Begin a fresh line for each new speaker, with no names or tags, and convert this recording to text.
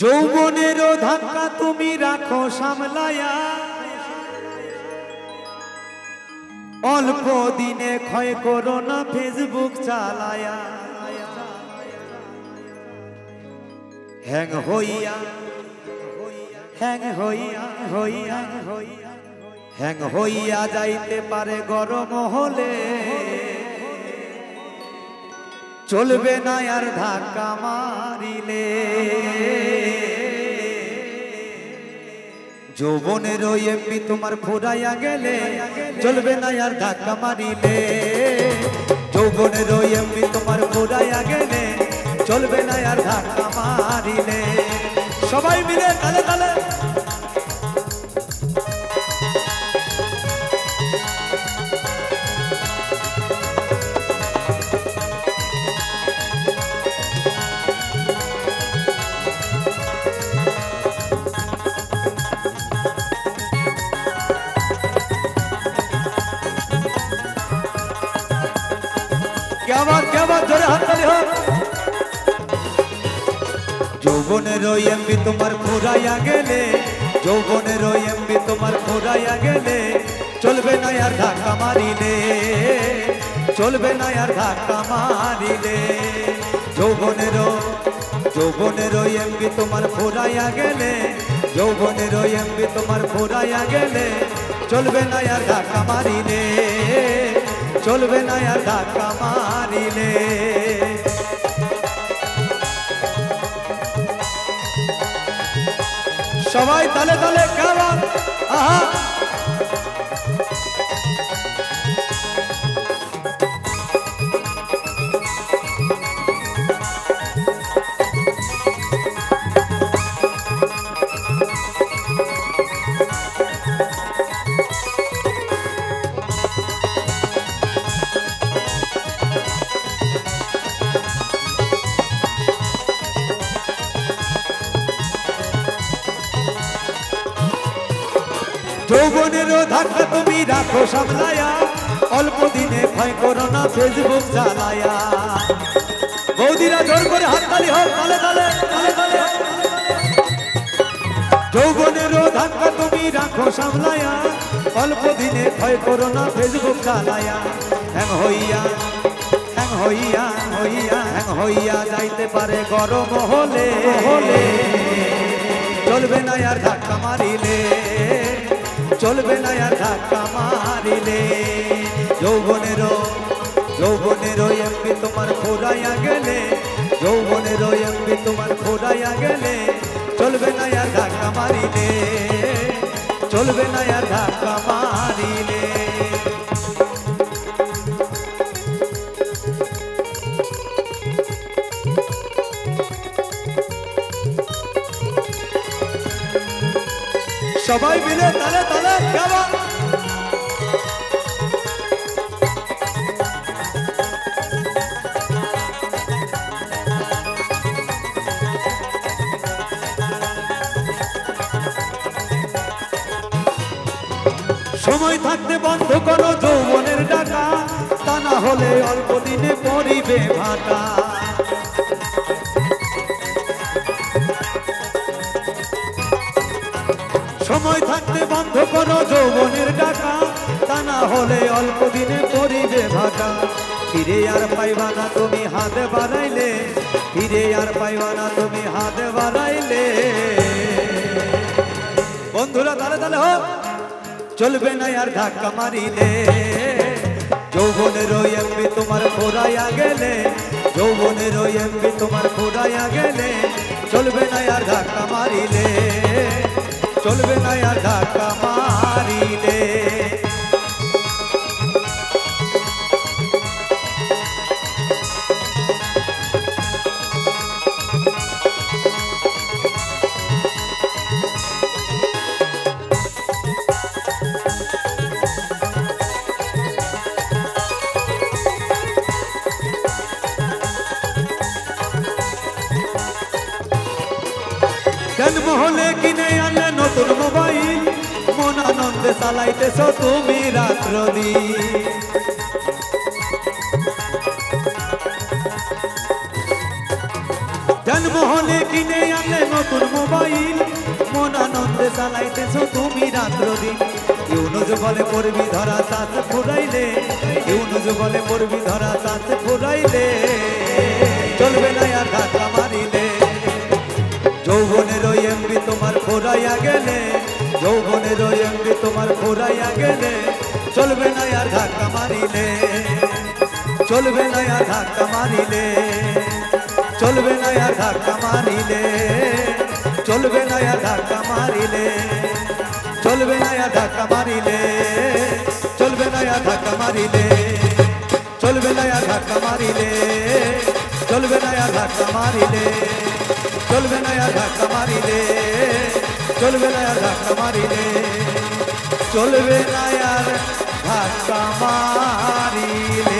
যৌবনেরও ধাক্কা তুমি রাখো সামলায়া, অল্প দিনে ক্ষয় করো না ফেসবুক চালায়া। হ্যাং হইয়া হ্যাং হইয়া হইয়া হ্যাং হইয়া যাইতে পারে গরম হলে, চলবে না আর ধাক্কা মারিলে। যৌবনের এমপি তোমার ফুরাইয়া গেলে, চলবে না আর ধাক্কা মারিলে। যৌবনের এমপি তোমার ফুরাইয়া গেলে, চলবে না আর ধাক্কা মারিলে। সবাই মিলে তালে তালে क्या बात जोरे हाथ ताली हो। যৌবনের এমপি তোমার ফুরাইয়া গেলে, যৌবনের এমপি তোমার ফুরাইয়া গেলে, চলবে না আর ধাক্কা মারিলে, চলবে না আর ধাক্কা মারিলে। যৌবনের এমপি তোমার ফুরাইয়া গেলে, যৌবনের এমপি তোমার ফুরাইয়া গেলে, চলবে না আর ধাক্কা মারিলে, চলবে না আর ধাক্কা মারিলে। সবাই তালে তালে কেমন আহা। যৌবনেরও ধাক্কা তুমি রাখো সামলায়া, অল্প দিনে ক্ষয় করো না ফেসবুক চালায়া। বৌদিরা জোর করে হাততালি হোক, তালে তালে তালে তালে। যৌবনেরও ধাক্কা তুমি রাখো সামলায়া, অল্প দিনে ক্ষয় করো না ফেসবুক চালায়া। হ্যাং হইয়া হ্যাং হইয়া হইয়া হ্যাং হইয়া যাইতে পারে গরম হলে, চলবে না আর ধাক্কা মারিলে, চলবে না আর ধাক্কা মারিলে। যৌবনের এমপি তোমার ফুরাইয়া গেলে, যৌবনের এমপি তোমার ফুরাইয়া গেলে, চলবে না আর ধাক্কা মারিলে, চলবে না আর ধাক্কা মারিলে। সবাই মিলে তালে তালে কেমন সময় থাকতে বন্ধ করো যৌবনের ডাকা, তা না হলে অল্প দিনে পড়িবে ভাটা। সময় থাকতে বন্ধ করো যৌবনের ডাকা, তা না হলে অল্প দিনে পড়িবে ভাটা। ফিরে আর পাইবা না তুমি হাত বাড়াইলে, ফিরে আর পাইবা না তুমি হাত বাড়াইলে। বন্ধুরা তালে তালে হোক, চলবে না আর ধাক্কা মারিলে। যৌবনের এমপি তোমার ফুরাইয়া গেলে, যৌবনের এমপি তোমার ফুরাইয়া গেলে, চলবে না আর ধাক্কা মারিলে, চলবে না আর ধাক্কা মারিলে। জন্ম হলে কিনে আনলে নতুন মোবাইল, মন আনন্দে চালাইতেছ তুমি রাত্র দিন। জন্ম রাজমহলে কিনে আনলে নতুন মোবাইল, মন আনন্দে চালাইতেছো তুমি রাত্র দিন। ইউনুস বলে পড়বি ধরা চাঁদ ফুরাইলে, ইউনুস বলে পড়বি ধরা চাঁদ ফুরাইলে, চলবে না আর ধাক্কা মারিলে। যৌবনের এমবি তোমার ফুরাইয়া গেলে, যৌবনের এমবি তোমার ফুরাইয়া গেলে, চলবে না আর ধাক্কা মারিলে, চলবে না আর ধাক্কা মারিলে, চলবে না আর ধাক্কা মারিলে, চলবে না আর ধাক্কা মারিলে, চলবে না আর ধাক্কা মারিলে, চলবে না আর ধাক্কা মারিলে, চলবে না আর ধাক্কা মারিলে, চলবে না আর ধাক্কা মারিলে, চলবে না আর ধাক্কা মারিলে, চলবে না আর ধাক্কা মারিলে, চলবে না আর ধাক্কা মারিলে।